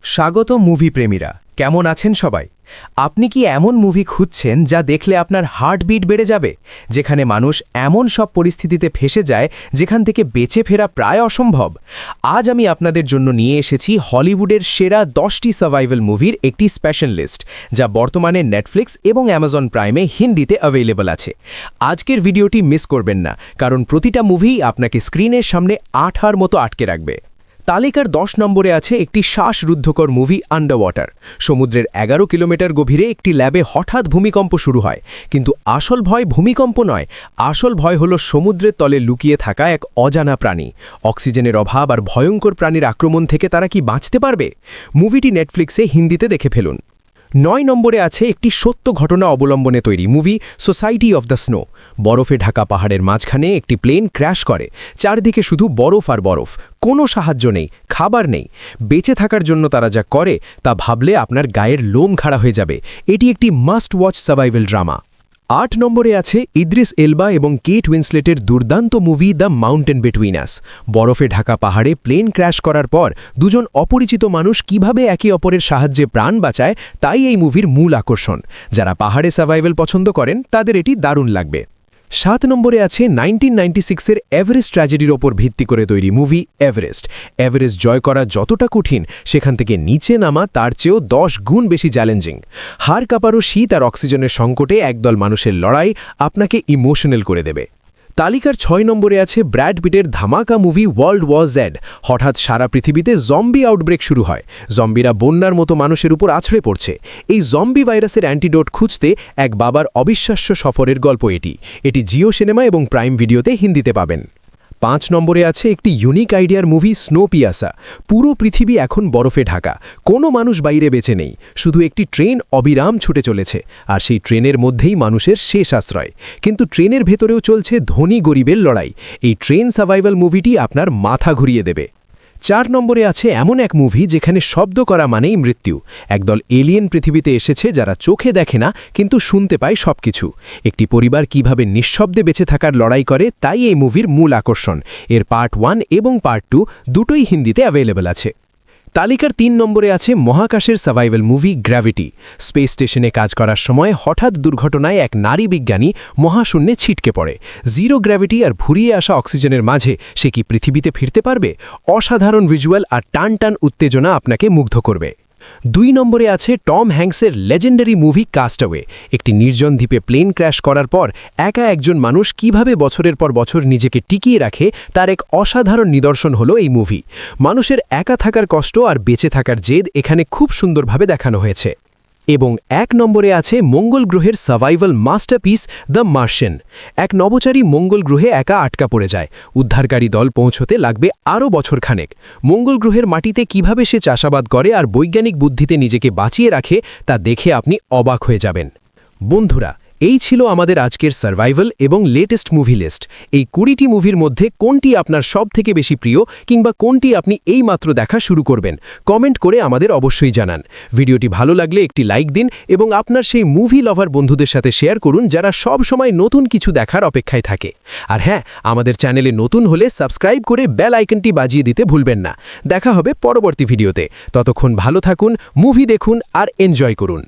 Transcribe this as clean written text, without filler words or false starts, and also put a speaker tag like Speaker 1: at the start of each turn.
Speaker 1: স্বাগত মুভি প্রেমীরা, কেমন আছেন সবাই? আপনি কি এমন মুভি খুঁজছেন যা দেখলে আপনার হার্টবিট বেড়ে যাবে, যেখানে মানুষ এমন সব পরিস্থিতিতে ফেসে যায় যেখান থেকে বেঁচে ফেরা প্রায় অসম্ভব? আজ আমি আপনাদের জন্য নিয়ে এসেছি হলিউডের সেরা 10টি সার্ভাইভাল মুভির একটি স্পেশাল লিস্ট, যা বর্তমানে নেটফ্লিক্স এবং অ্যামাজন প্রাইমে হিন্দিতে অ্যাভেলেবল আছে। আজকের ভিডিওটি মিস করবেন না, কারণ প্রতিটা মুভিই আপনাকে স্ক্রিনের সামনে আঠার মতো আটকে রাখবে। তালিকার 10 নম্বরে আছে একটি শ্বাসরুদ্ধকর মুভি আন্ডার ওয়াটার। সমুদ্রের 11 কিলোমিটার গভীরে একটি ল্যাবে হঠাৎ ভূমিকম্প শুরু হয়, কিন্তু আসল ভয় ভূমিকম্প নয়, আসল ভয় হলো সমুদ্রের তলে লুকিয়ে থাকা এক অজানা প্রাণী। অক্সিজেনের অভাব আর ভয়ঙ্কর প্রাণীর আক্রমণ থেকে তারা কি বাঁচতে পারবে? মুভিটি নেটফ্লিক্সে হিন্দিতে দেখে ফেলুন। 9 নম্বরে আছে একটি সত্য ঘটনা অবলম্বনে তৈরি movie society of the snow. বরফে ঢাকা পাহাড়ের মাঝখানে একটি প্লেন ক্র্যাশ করে। চারদিকে শুধু বরফ আর বরফ, কোনো সাহায্য নেই, খাবার নেই। বেঁচে থাকার জন্য তারা যা করে তা ভাবলে আপনার গায়ের লোম খাড়া হয়ে যাবে। এটি একটি মাস্ট ওয়াচ সার্ভাইভাল ড্রামা। 8 নম্বরে আছে ইদ্রিস এলবা এবং কেট উইন্সলেটের দুর্দান্ত movie the mountain between us. বরফে ঢাকা পাহাড়ে প্লেন ক্র্যাশ করার পর দুজন অপরিচিত মানুষ কিভাবে একে অপরের সাহায্যে প্রাণ বাঁচায়, তাই এই মুভির মূল আকর্ষণ। যারা পাহাড়ে সার্ভাইভাল পছন্দ করেন তাদের এটি দারুণ লাগবে। 7 নম্বরে আছে 1996-এর এভারেস্ট ট্র্যাজেডির ওপর ভিত্তি করে তৈরি মুভি এভারেস্ট। এভারেস্ট জয় করা যতটা কঠিন, সেখান থেকে নিচে নামা তার চেয়েও 10 গুণ বেশি চ্যালেঞ্জিং। হাড় কাঁপানো শীত আর অক্সিজেনের সংকটে একদল মানুষের লড়াই আপনাকে ইমোশনাল করে দেবে। তালিকার 6 নম্বরে আছে ব্র্যাড পিটের ধামাকা মুভি ওয়ার্ল্ড ওয়ার জেড। হঠাৎ সারা পৃথিবীতে জম্বি আউটব্রেক শুরু হয়। জম্বিরা বন্যার মতো মানুষের উপর আছড়ে পড়ছে। এই জম্বি ভাইরাসের অ্যান্টিডোট খুঁজতে এক বাবার অবিশ্বাস্য সফরের গল্প এটি জিও সিনেমা এবং প্রাইম ভিডিওতে হিন্দিতে পাবেন। 5 নম্বরে আছে একটি ইউনিক আইডিয়ার মুভি স্নোপিয়াসা। পুরো পৃথিবী এখন বরফে ঢাকা, কোনো মানুষ বাইরে বেঁচে নেই, শুধু একটি ট্রেন অবিরাম ছুটে চলেছে, আর সেই ট্রেনের মধ্যেই মানুষের শেষ আশ্রয়। কিন্তু ট্রেনের ভেতরেও চলছে ধনী গরিবের লড়াই। এই ট্রেন সার্ভাইভাল মুভিটি আপনার মাথা ঘুরিয়ে দেবে। 4 নম্বরে আছে এমন এক মুভি যেখানে শব্দ করা মানেই মৃত্যু। একদল এলিয়েন পৃথিবীতে এসেছে যারা চোখে দেখে না, কিন্তু শুনতে পায় সবকিছু। একটি পরিবার কিভাবে নিঃশব্দে বেঁচে থাকার লড়াই করে, তাই এই মুভির মূল আকর্ষণ। এর পার্ট 1 এবং পার্ট 2 দুটোই হিন্দিতে অ্যাভেলেবল আছে। তালিকার 3 নম্বরে আছে মহাকাশের সার্ভাইভাল মুভি গ্র্যাভিটি। স্পেস স্টেশনে কাজ করার সময় হঠাৎ দুর্ঘটনায় এক নারী বিজ্ঞানী মহাশূন্যে ছিটকে পড়ে। জিরো গ্র্যাভিটি আর ফুরিয়ে আসা অক্সিজেনের মাঝে সে কি পৃথিবীতে ফিরতে পারবে? অসাধারণ ভিজুয়াল আর টান টান উত্তেজনা আপনাকে মুগ্ধ করবে। 2 নম্বরে আছে টম হ্যাঙ্কসের লেজেন্ডারি মুভি কাস্টওয়ে। একটি নির্জন দ্বীপে প্লেন ক্র্যাশ করার পর একা একজন মানুষ কিভাবে বছরের পর বছর নিজেকে টিকিয়ে রাখে, তার এক অসাধারণ নিদর্শন হলো এই মুভি। মানুষের একা থাকার কষ্ট আর বেঁচে থাকার জেদ এখানে খুব সুন্দরভাবে দেখানো হয়েছে। এবং 1 নম্বরে আছে মঙ্গল গ্রহের সার্ভাইভাল মাস্টারপিস দ্য মার্শিয়ান। এক নভোচারী মঙ্গল গ্রহে একা আটকা পড়ে যায়। উদ্ধারকারী দল পৌঁছতে লাগবে আরও বছরখানেক। মঙ্গল গ্রহের মাটিতে কিভাবে সে চাষাবাদ করে আর বৈজ্ঞানিক বুদ্ধিতে নিজেকে বাঁচিয়ে রাখে, তা দেখে আপনি অবাক হয়ে যাবেন। বন্ধুরা, এই ছিল আমাদের আজকের সার্ভাইভাল এবং লেটেস্ট মুভি লিস্ট। এই 20টি মুভির মধ্যে কোনটি আপনার সবথেকে বেশি প্রিয়, কিংবা কোনটি আপনি এইমাত্র দেখা শুরু করবেন, কমেন্ট করে আমাদের অবশ্যই জানান। ভিডিওটি ভালো লাগলে একটি লাইক দিন এবং আপনার সেই মুভি লাভার বন্ধুদের সাথে শেয়ার করুন যারা সব সময় নতুন কিছু দেখার অপেক্ষায় থাকে। আর হ্যাঁ, আমাদের চ্যানেলে নতুন হলে সাবস্ক্রাইব করে বেল আইকনটি বাজিয়ে দিতে ভুলবেন না। দেখা হবে পরবর্তী ভিডিওতে। ততক্ষণ ভালো থাকুন, মুভি দেখুন আর এনজয় করুন।